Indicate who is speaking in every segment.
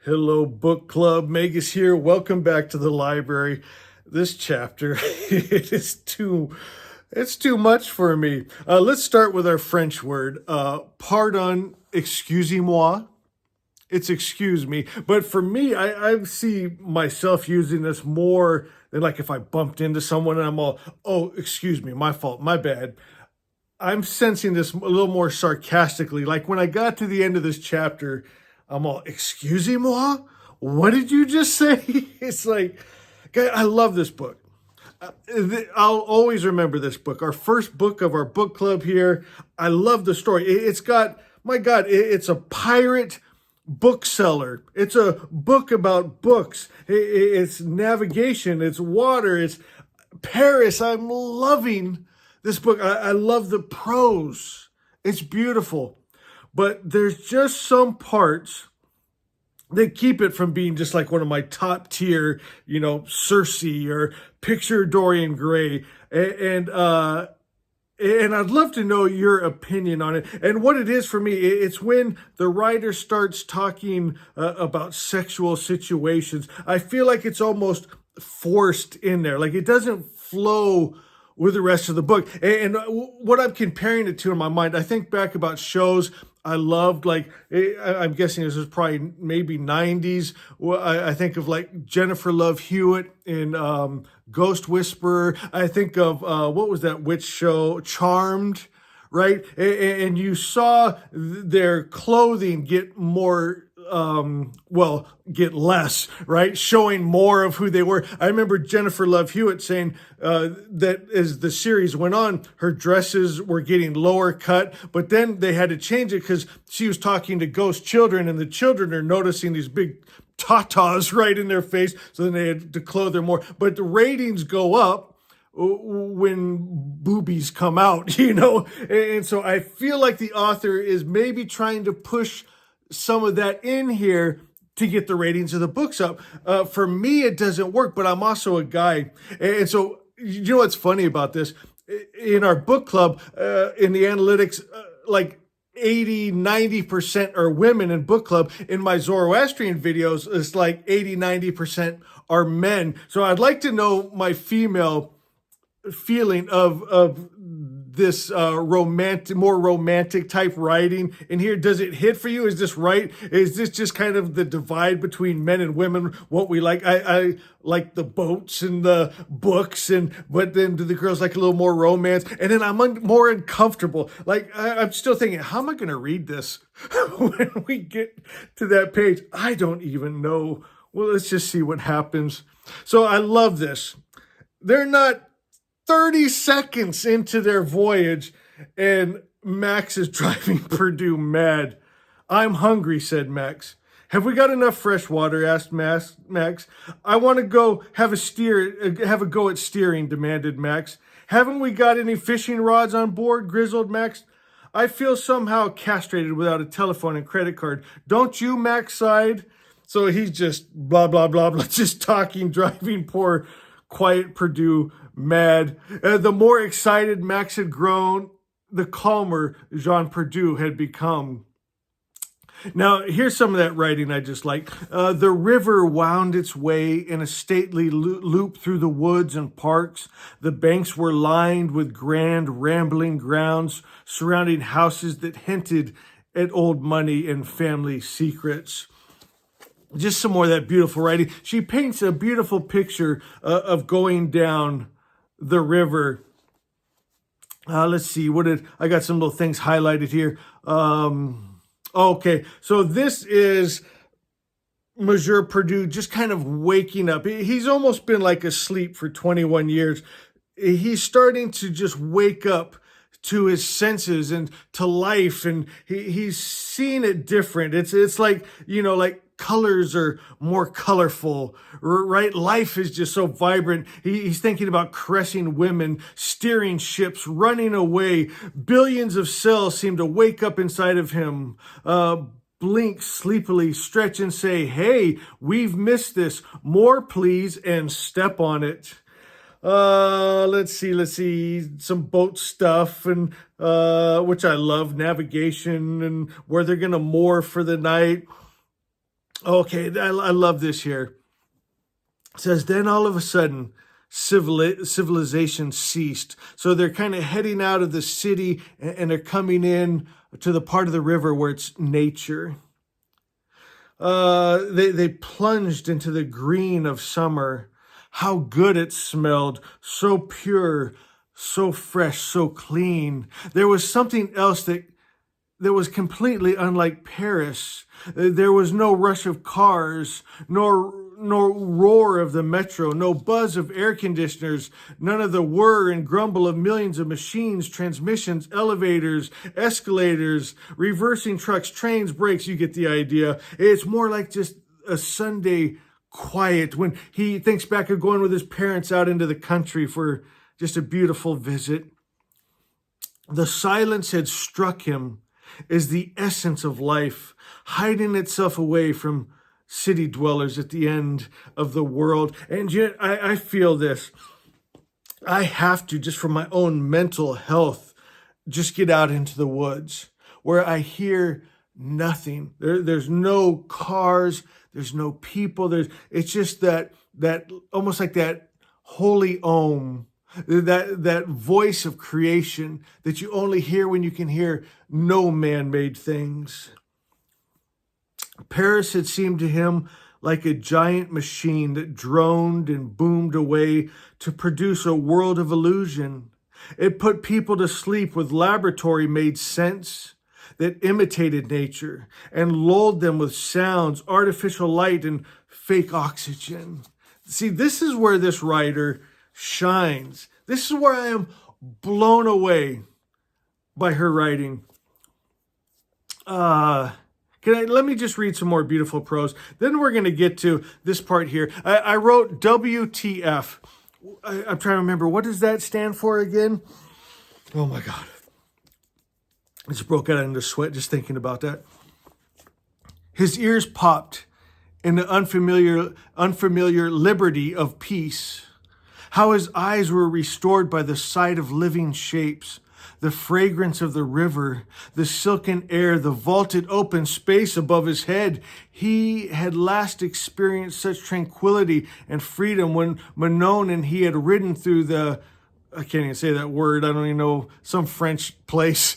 Speaker 1: Hello, book club. Megas here. Welcome back to the library. This chapter, it's too much for me. Let's start with our French word. Pardon, excusez-moi. It's excuse me. But for me, I see myself using this more than like if I bumped into someone and I'm all, oh, excuse me, my fault, my bad. I'm sensing this a little more sarcastically. Like when I got to the end of this chapter, I'm all, excusez-moi? What did you just say? It's like, I love this book. I'll always remember this book. Our first book of our book club here. I love the story. It's got, my God, it's a pirate bookseller. It's a book about books. It's navigation. It's water. It's Paris. I'm loving this book. I love the prose. It's beautiful. But there's just some parts that keep it from being just like one of my top tier, Circe or Picture Dorian Gray. And I'd love to know your opinion on it. And what it is for me, it's when the writer starts talking about sexual situations. I feel like it's almost forced in there. Like it doesn't flow with the rest of the book. And what I'm comparing it to in my mind, I think back about shows I loved, like, I'm guessing this was probably maybe 90s. I think of like Jennifer Love Hewitt in Ghost Whisperer. I think of, what was that witch show? Charmed, right? And you saw their clothing get more, get less, right? Showing more of who they were. I remember Jennifer Love Hewitt saying that as the series went on, her dresses were getting lower cut, but then they had to change it because she was talking to ghost children, and the children are noticing these big tatas right in their face, so then they had to clothe her more. But the ratings go up when boobies come out, And so I feel like the author is maybe trying to push some of that in here to get the ratings of the books up. For me, it doesn't work, but I'm also a guy. And so, what's funny about this? In our book club, in the analytics, like 80-90% are women in book club. In my Zoroastrian videos, it's like 80-90% are men. So I'd like to know my female feeling of this more romantic type writing in here. Does it hit for you? Is this right? Is this just kind of the divide between men and women, what we like? I like the boats and the books, but then do the girls like a little more romance? And then I'm more uncomfortable. Like I'm still thinking, how am I going to read this when we get to that page? I don't even know. Well, let's just see what happens. So I love this. They're not 30 seconds into their voyage, and Max is driving Purdue mad. I'm hungry, said Max. Have we got enough fresh water? Asked Max. I want to go have a go at steering, demanded Max. Haven't we got any fishing rods on board? Grizzled Max. I feel somehow castrated without a telephone and credit card. Don't you? Max sighed. So he's just blah, blah, blah, blah, just talking, driving poor, quiet Purdue mad. The more excited Max had grown, the calmer Jean Purdue had become. Now, here's some of that writing I just like. The river wound its way in a stately loop through the woods and parks. The banks were lined with grand, rambling grounds surrounding houses that hinted at old money and family secrets. Just some more of that beautiful writing. She paints a beautiful picture of going down the river. Let's see, I got some little things highlighted here. Okay, so this is Monsieur Purdue just kind of waking up. He's almost been like asleep for 21 years. He's starting to just wake up to his senses and to life, and he's seeing it different. It's like, like colors are more colorful, right? Life is just so vibrant. He's thinking about caressing women, steering ships, running away. Billions of cells seem to wake up inside of him, blink sleepily, stretch and say, hey, we've missed this. More, please, and step on it. Let's see, some boat stuff, and which I love, navigation and where they're going to moor for the night. Okay, I love this here. It says, then all of a sudden, civilization ceased. So they're kind of heading out of the city and they're coming in to the part of the river where it's nature. They plunged into the green of summer. How good it smelled, so pure, so fresh, so clean. There was something else that was completely unlike Paris. There was no rush of cars, nor roar of the metro, no buzz of air conditioners, none of the whir and grumble of millions of machines, transmissions, elevators, escalators, reversing trucks, trains, brakes. You get the idea. It's more like just a Sunday quiet when he thinks back of going with his parents out into the country for just a beautiful visit. The silence had struck him as the essence of life, hiding itself away from city dwellers at the end of the world. And yet I feel this. I have to, just for my own mental health, just get out into the woods where I hear nothing. There's no cars. There's no people. It's just that almost like that holy ohm, that voice of creation that you only hear when you can hear no man-made things. Paris had seemed to him like a giant machine that droned and boomed away to produce a world of illusion. It put people to sleep with laboratory-made scents that imitated nature and lulled them with sounds, artificial light, and fake oxygen. See, this is where this writer shines. This is where I am blown away by her writing. Let me just read some more beautiful prose. Then we're going to get to this part here. I wrote WTF. I'm trying to remember. What does that stand for again? Oh my God. I just broke out into sweat just thinking about that. His ears popped in the unfamiliar liberty of peace. How his eyes were restored by the sight of living shapes, the fragrance of the river, the silken air, the vaulted open space above his head. He had last experienced such tranquility and freedom when Manon and he had ridden through I can't even say that word, I don't even know, some French place,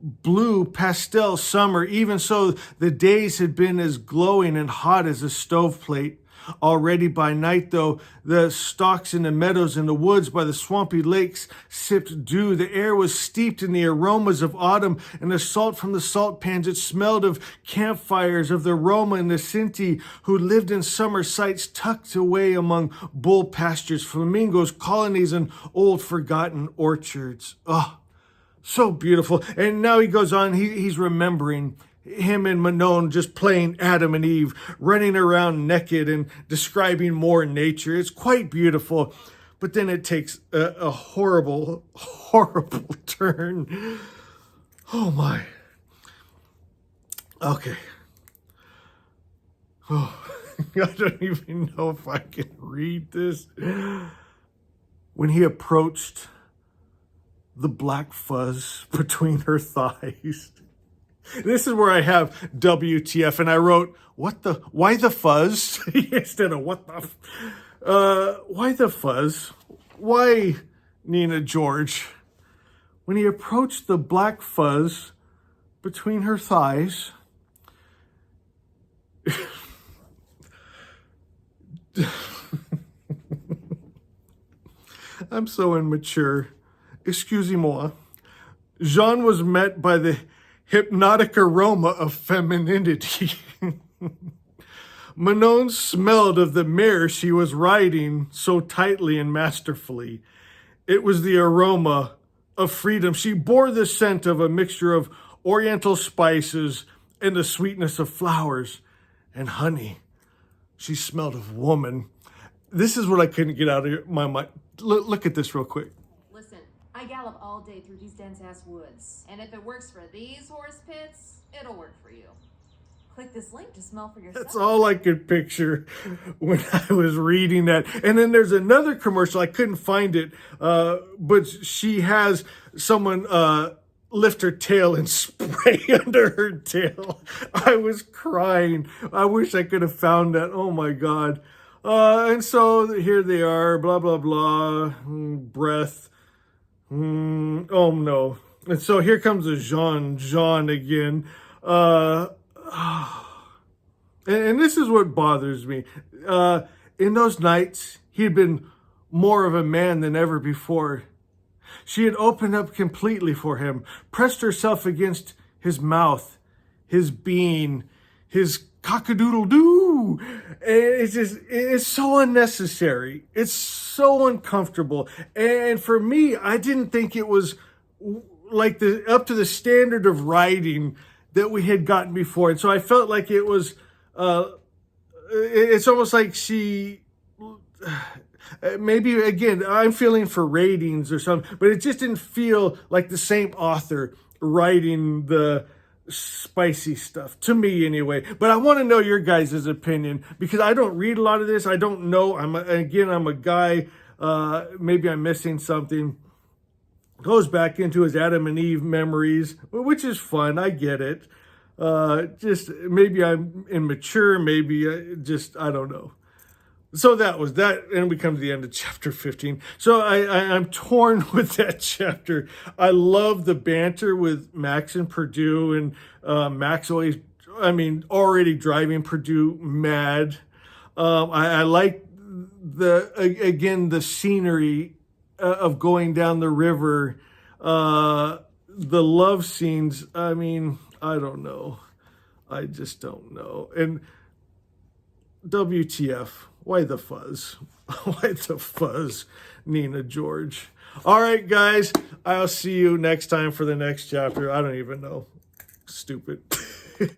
Speaker 1: blue pastel summer. Even so, the days had been as glowing and hot as a stoveplate. Already by night, though, the stalks in the meadows and the woods by the swampy lakes sipped dew. The air was steeped in the aromas of autumn and the salt from the salt pans. It smelled of campfires, of the Roma and the Sinti who lived in summer sites tucked away among bull pastures, flamingos, colonies, and old forgotten orchards. Oh, so beautiful. And now he goes on, he's remembering him and Manon just playing Adam and Eve, running around naked and describing more nature. It's quite beautiful. But then it takes a horrible, horrible turn. Oh my. Okay. Oh, I don't even know if I can read this. When he approached the black fuzz between her thighs. This is where I have WTF, and I wrote, why the fuzz? Instead of why the fuzz? Why, Nina George? When he approached the black fuzz between her thighs, I'm so immature. Excusez-moi. Jean was met by the hypnotic aroma of femininity. Manon smelled of the mare she was riding so tightly and masterfully. It was the aroma of freedom. She bore the scent of a mixture of oriental spices and the sweetness of flowers and honey. She smelled of woman. This is what I couldn't get out of my mind. Look at this real quick.
Speaker 2: I gallop all day through these dense-ass woods. And if it works for these horse pits, it'll work for you. Click this link to smell for yourself.
Speaker 1: That's all I could picture when I was reading that. And then there's another commercial. I couldn't find it. But she has someone lift her tail and spray under her tail. I was crying. I wish I could have found that. Oh my God. And so here they are, blah, blah, blah, breath. Oh no. And so here comes a Jean again. And this is what bothers me. In those nights, he had been more of a man than ever before. She had opened up completely for him, pressed herself against his mouth, his being, his cock-a-doodle-doo. It's so unnecessary. It's so uncomfortable. And for me, I didn't think it was like up to the standard of writing that we had gotten before. And so I felt like it was, it's almost like she, maybe again, I'm feeling for ratings or something, but it just didn't feel like the same author writing the spicy stuff, to me anyway. But I want to know your guys' opinion, because I don't read a lot of this. I don't know. I'm a guy. Maybe I'm missing something. Goes back into his Adam and Eve memories, which is fun. I get it. Just maybe I'm immature. Maybe I don't know. So that was that, and we come to the end of chapter 15. So I'm torn with that chapter. I love the banter with Max and Purdue, and Max already driving Purdue mad. I like the scenery of going down the river. The love scenes, I don't know. I just don't know. And WTF? Why the fuzz? Why the fuzz, Nina George? All right, guys. I'll see you next time for the next chapter. I don't even know. Stupid.